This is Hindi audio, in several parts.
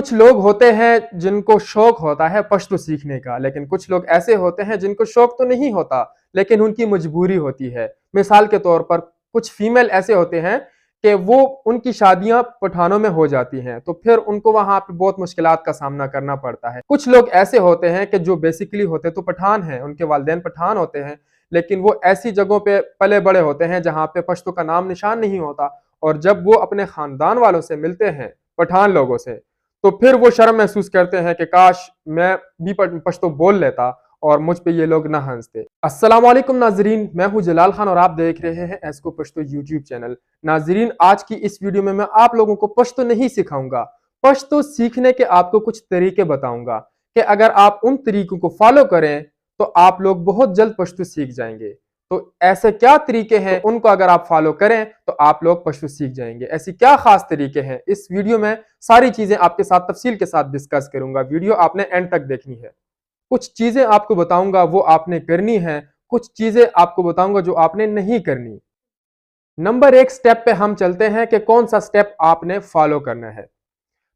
कुछ लोग होते हैं जिनको शौक होता है पश्तो सीखने का, लेकिन कुछ लोग ऐसे होते हैं जिनको शौक तो नहीं होता लेकिन उनकी मजबूरी होती है। मिसाल के तौर पर कुछ फीमेल ऐसे होते हैं कि वो उनकी शादियां पठानों में हो जाती हैं, तो फिर उनको वहां पे बहुत मुश्किलात का सामना करना पड़ता है। कुछ लोग ऐसे होते हैं कि जो बेसिकली होते तो पठान हैं, उनके वालिदैन पठान होते हैं, लेकिन वो ऐसी जगहों पे पले बड़े होते हैं जहां पे पश्तो का नाम निशान नहीं होता, और जब वो अपने खानदान वालों से मिलते हैं, पठान लोगों से, तो फिर वो शर्म महसूस करते हैं कि काश मैं भी पश्तो बोल लेता और मुझ पे ये लोग ना हंसते। अस्सलाम वालेकुम नाजरीन, मैं हूं जलाल खान और आप देख रहे हैं एस्को पश्तो यूट्यूब चैनल। नाजरीन, आज की इस वीडियो में मैं आप लोगों को पश्तो नहीं सिखाऊंगा, पश्तो सीखने के आपको कुछ तरीके बताऊंगा कि अगर आप उन तरीकों को फॉलो करें तो आप लोग बहुत जल्द पश्तो सीख जाएंगे। तो ऐसे क्या तरीके हैं, उनको अगर आप फॉलो करें तो आप लोग पश्तो सीख जाएंगे। ऐसी क्या खास तरीके हैं, इस वीडियो में सारी चीजें आपके साथ तफसील के साथ डिस्कस करूंगा। वीडियो आपने एंड तक देखनी है। कुछ चीजें आपको बताऊंगा वो आपने करनी है, कुछ चीजें आपको बताऊंगा जो आपने नहीं करनी। नंबर 1 स्टेप पे हम चलते हैं कि कौन सा स्टेप आपने फॉलो करना है।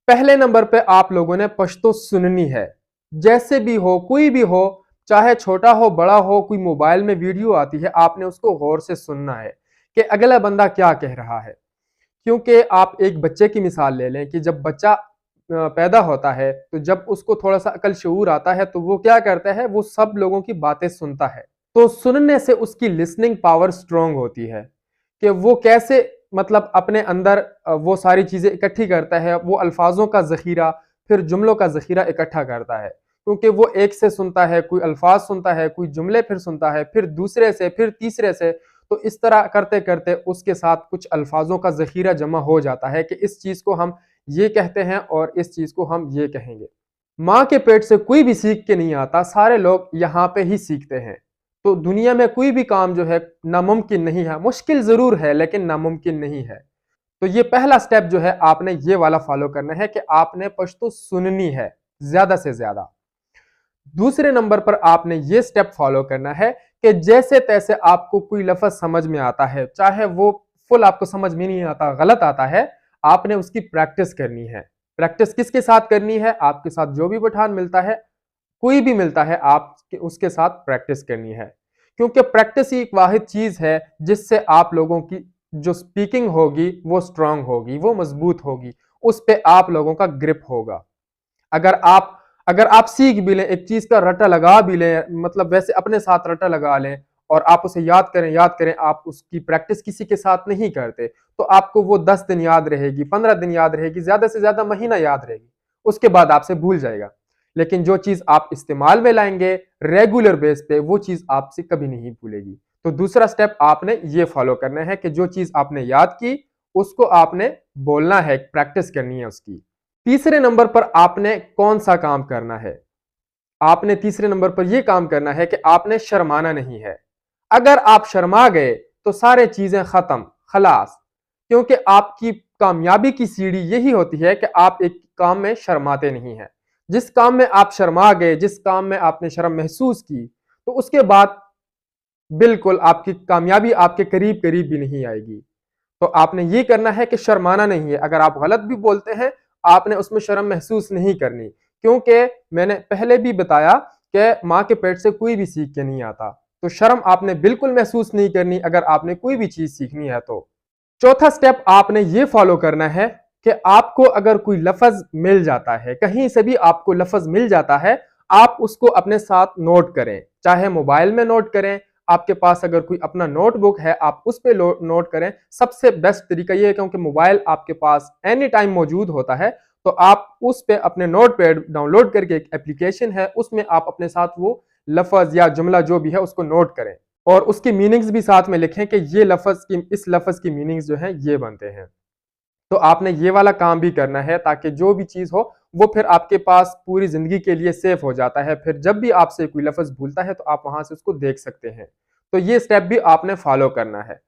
पहले नंबर पे आप लोगों ने पश्तो सुननी है। जैसे भी हो, कोई भी हो, चाहे छोटा हो बड़ा हो, कोई मोबाइल में वीडियो आती है, आपने उसको गौर से सुनना है कि अगला बंदा क्या कह रहा है। क्योंकि आप एक बच्चे की मिसाल ले लें कि जब बच्चा पैदा होता है तो जब उसको थोड़ा सा अकल शऊर आता है तो वो क्या करता है, वो सब लोगों की बातें सुनता है। तो सुनने से उसकी लिसनिंग पावर स्ट्रांग होती है कि वो कैसे मतलब अपने अंदर वो सारी चीजें इकट्ठी करता है, वो अल्फाजों का जखीरा, फिर जुमलों का जखीरा इकट्ठा करता है। क्योंकि वो एक से सुनता है, कोई अल्फाज सुनता है, कोई जुमले फिर सुनता है, फिर दूसरे से, फिर तीसरे से, तो इस तरह करते करते उसके साथ कुछ अल्फाजों का जखीरा जमा हो जाता है कि इस चीज को हम ये कहते हैं और इस चीज को हम ये कहेंगे। माँ के पेट से कोई भी सीख के नहीं आता, सारे लोग यहाँ पे ही सीखते हैं। तो दुनिया में कोई भी काम जो है नामुमकिन नहीं है, मुश्किल जरूर है लेकिन नामुमकिन नहीं है। तो ये पहला स्टेप जो है आपने ये वाला फॉलो करना है कि आपने पश्तो सुननी है ज्यादा से ज्यादा। दूसरे नंबर पर आपने ये स्टेप फॉलो करना है कि जैसे तैसे आपको कोई लफ्ज समझ में आता है, चाहे वो फुल आपको समझ में नहीं आता, गलत आता है, आपने उसकी प्रैक्टिस करनी है। प्रैक्टिस किसके साथ करनी है? आपके साथ जो भी पठान मिलता है, कोई भी मिलता है, आप उसके साथ प्रैक्टिस करनी है। क्योंकि प्रैक्टिस ही एक वाहिद चीज है जिससे आप लोगों की जो स्पीकिंग होगी वो स्ट्रांग होगी, वो मजबूत होगी, उस पे आप लोगों का ग्रिप होगा। अगर आप अगर आप सीख भी लें, एक चीज का रटा लगा भी लें, मतलब वैसे अपने साथ रटा लगा लें और आप उसे याद करें, आप उसकी प्रैक्टिस किसी के साथ नहीं करते, तो आपको वो 10 दिन याद रहेगी, 15 दिन याद रहेगी, ज्यादा से ज्यादा महीना याद रहेगी, उसके बाद आपसे भूल जाएगा। लेकिन जो चीज आप इस्तेमाल में लाएंगे रेगुलर बेस पे, वो चीज आपसे कभी नहीं भूलेगी। तो दूसरा स्टेप आपने ये फॉलो करना है कि जो चीज आपने याद की उसको आपने बोलना है, प्रैक्टिस करनी है उसकी। तीसरे नंबर पर आपने कौन सा काम करना है? आपने तीसरे नंबर पर यह काम करना है कि आपने शर्माना नहीं है। अगर आप शर्मा गए तो सारे चीजें खत्म, खलास। क्योंकि आपकी कामयाबी की सीढ़ी यही होती है कि आप एक काम में शर्माते नहीं हैं। जिस काम में आप शर्मा गए, जिस काम में आपने शर्म महसूस की, तो उसके बाद बिल्कुल आपकी कामयाबी आपके करीब करीब भी नहीं आएगी। तो आपने ये करना है कि शर्माना नहीं है। अगर आप गलत भी बोलते हैं, आपने उसमें शर्म महसूस नहीं करनी, क्योंकि मैंने पहले भी बताया कि माँ के पेट से कोई भी सीख के नहीं आता। तो शर्म आपने बिल्कुल महसूस नहीं करनी अगर आपने कोई भी चीज सीखनी है। तो चौथा स्टेप आपने ये फॉलो करना है कि आपको अगर कोई लफ्ज मिल जाता है, कहीं से भी आपको लफ्ज मिल जाता है, आप उसको अपने साथ नोट करें। चाहे मोबाइल में नोट करें, आपके पास अगर कोई अपना नोटबुक है आप उस पर नोट करें। सबसे बेस्ट तरीका यह है, क्योंकि मोबाइल आपके पास एनी टाइम मौजूद होता है, तो आप उस पे अपने नोट पैड डाउनलोड करके एक एप्लीकेशन है, उसमें आप अपने साथ वो लफ्ज या जुमला जो भी है उसको नोट करें और उसकी मीनिंग्स भी साथ में लिखें कि ये लफ्ज की, इस लफ्ज की मीनिंग्स जो है ये बनते हैं। तो आपने ये वाला काम भी करना है ताकि जो भी चीज हो वो फिर आपके पास पूरी जिंदगी के लिए सेफ हो जाता है। फिर जब भी आपसे कोई लफ्ज भूलता है तो आप वहां से उसको देख सकते हैं। तो ये स्टेप भी आपने फॉलो करना है।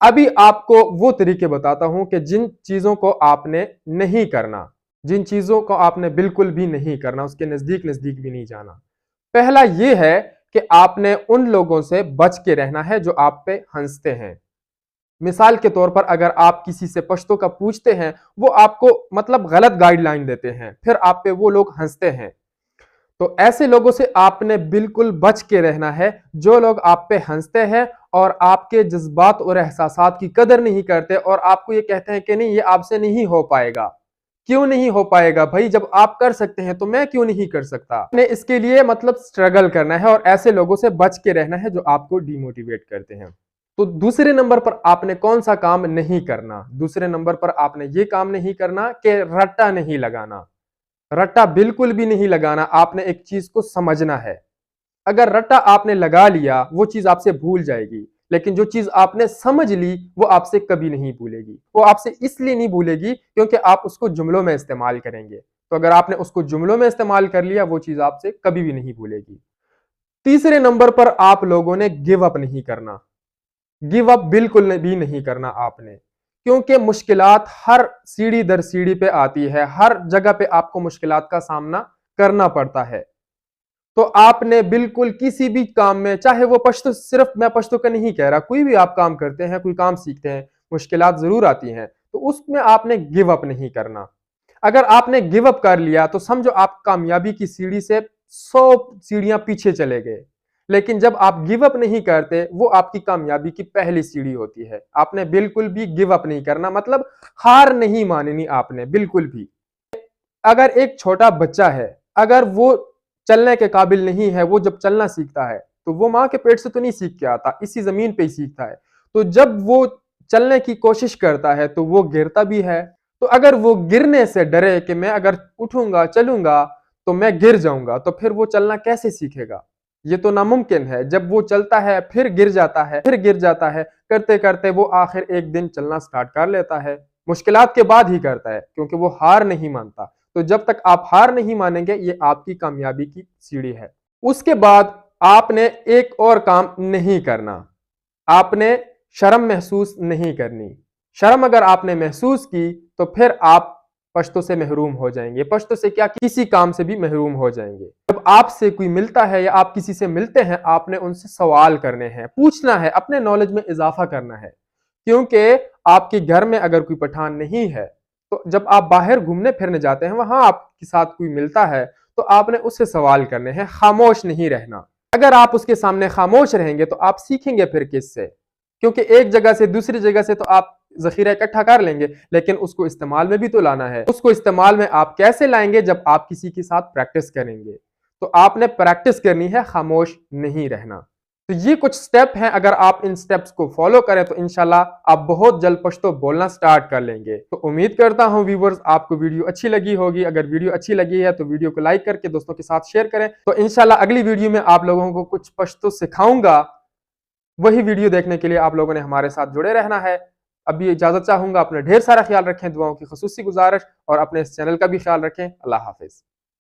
अभी आपको वो तरीके बताता हूं कि जिन चीजों को आपने नहीं करना, जिन चीजों को आपने बिल्कुल भी नहीं करना, उसके नजदीक नजदीक भी नहीं जाना। पहला ये है कि आपने उन लोगों से बच के रहना है जो आप पे हंसते हैं। मिसाल के तौर पर अगर आप किसी से पश्तो का पूछते हैं, वो आपको मतलब गलत गाइडलाइन देते हैं, फिर आप पे वो लोग हंसते हैं। तो ऐसे लोगों से आपने बिल्कुल बच के रहना है, जो लोग आप पे हंसते हैं और आपके जज्बात और एहसासात की कदर नहीं करते और आपको ये कहते हैं कि नहीं, ये आपसे नहीं हो पाएगा। क्यों नहीं हो पाएगा भाई, जब आप कर सकते हैं तो मैं क्यों नहीं कर सकता। आपने इसके लिए मतलब स्ट्रगल करना है और ऐसे लोगों से बच के रहना है जो आपको डिमोटिवेट करते हैं। तो दूसरे नंबर पर आपने कौन सा काम नहीं करना? दूसरे नंबर पर आपने ये काम नहीं करना कि रट्टा नहीं लगाना। रट्टा बिल्कुल भी नहीं लगाना, आपने एक चीज को समझना है। अगर रट्टा आपने लगा लिया, वो चीज आपसे भूल जाएगी, लेकिन जो चीज आपने समझ ली वो आपसे कभी नहीं भूलेगी। वो आपसे इसलिए नहीं भूलेगी क्योंकि आप उसको जुमलों में इस्तेमाल करेंगे। तो अगर आपने उसको जुमलों में इस्तेमाल कर लिया, वो चीज आपसे कभी भी नहीं भूलेगी। तीसरे नंबर पर आप लोगों ने गिव अप नहीं करना। गिव अप बिल्कुल भी नहीं करना आपने, क्योंकि मुश्किलात हर सीढ़ी दर सीढ़ी पे आती है, हर जगह पे आपको मुश्किलात का सामना करना पड़ता है। तो आपने बिल्कुल किसी भी काम में, चाहे वो पश्तो, सिर्फ मैं पश्तो का नहीं कह रहा, कोई भी आप काम करते हैं, कोई काम सीखते हैं, मुश्किलात जरूर आती हैं, तो उसमें आपने गिव अप नहीं करना। अगर आपने गिव अप कर लिया तो समझो आप कामयाबी की सीढ़ी से 100 सीढ़ियां पीछे चले गए। लेकिन जब आप गिव अप नहीं करते, वो आपकी कामयाबी की पहली सीढ़ी होती है। आपने बिल्कुल भी गिव अप नहीं करना, मतलब हार नहीं माननी आपने बिल्कुल भी। अगर एक छोटा बच्चा है, अगर वो चलने के काबिल नहीं है, वो जब चलना सीखता है तो वो माँ के पेट से तो नहीं सीख के आता, इसी जमीन पे ही सीखता है। तो जब वो चलने की कोशिश करता है तो वो गिरता भी है। तो अगर वो गिरने से डरे कि मैं अगर उठूंगा चलूंगा तो मैं गिर जाऊंगा, तो फिर वो चलना कैसे सीखेगा? ये तो नामुमकिन है। जब वो चलता है फिर गिर जाता है, फिर गिर जाता है, करते करते वो आखिर एक दिन चलना स्टार्ट कर लेता है। मुश्किलात के बाद ही करता है, क्योंकि वो हार नहीं मानता। तो जब तक आप हार नहीं मानेंगे, ये आपकी कामयाबी की सीढ़ी है। उसके बाद आपने एक और काम नहीं करना, आपने शर्म महसूस नहीं करनी। शर्म अगर आपने महसूस की तो फिर आप पश्तो से महरूम हो जाएंगे। पश्तो से क्या, किसी काम से भी महरूम हो जाएंगे। जब आपसे कोई मिलता है या आप किसी से मिलते हैं, आपने उनसे सवाल करने हैं, पूछना है, अपने नॉलेज में इजाफा करना है। क्योंकि आपके घर में अगर कोई पठान नहीं है, तो जब आप बाहर घूमने फिरने जाते हैं, वहां आपके साथ कोई मिलता है, तो आपने उससे सवाल करने हैं, खामोश नहीं रहना। अगर आप उसके सामने खामोश रहेंगे तो आप सीखेंगे फिर किससे? क्योंकि एक जगह से दूसरी जगह से तो आप जखीरा इकट्ठा कर लेंगे, लेकिन उसको इस्तेमाल में भी तो लाना है। उसको इस्तेमाल में आप कैसे लाएंगे? जब आप किसी के साथ प्रैक्टिस करेंगे। तो आपने प्रैक्टिस करनी है, खामोश नहीं रहना। तो ये कुछ स्टेप हैं, अगर आप इन स्टेप्स को फॉलो करें तो इंशाल्लाह आप बहुत जल्द पश्तो बोलना स्टार्ट कर लेंगे। तो उम्मीद करता हूं व्यूवर्स आपको वीडियो अच्छी लगी होगी। अगर वीडियो अच्छी लगी है तो वीडियो को लाइक करके दोस्तों के साथ शेयर करें। तो इंशाल्लाह अगली वीडियो में आप लोगों को कुछ पश्तो सिखाऊंगा। वही वीडियो देखने के लिए आप लोगों ने हमारे साथ जुड़े रहना है। अभी इजाजत चाहूंगा, अपना ढेर सारा ख्याल रखें, दुआओं की खुसूसी गुजारिश, और अपने इस चैनल का भी ख्याल रखें। अल्लाह हाफिज।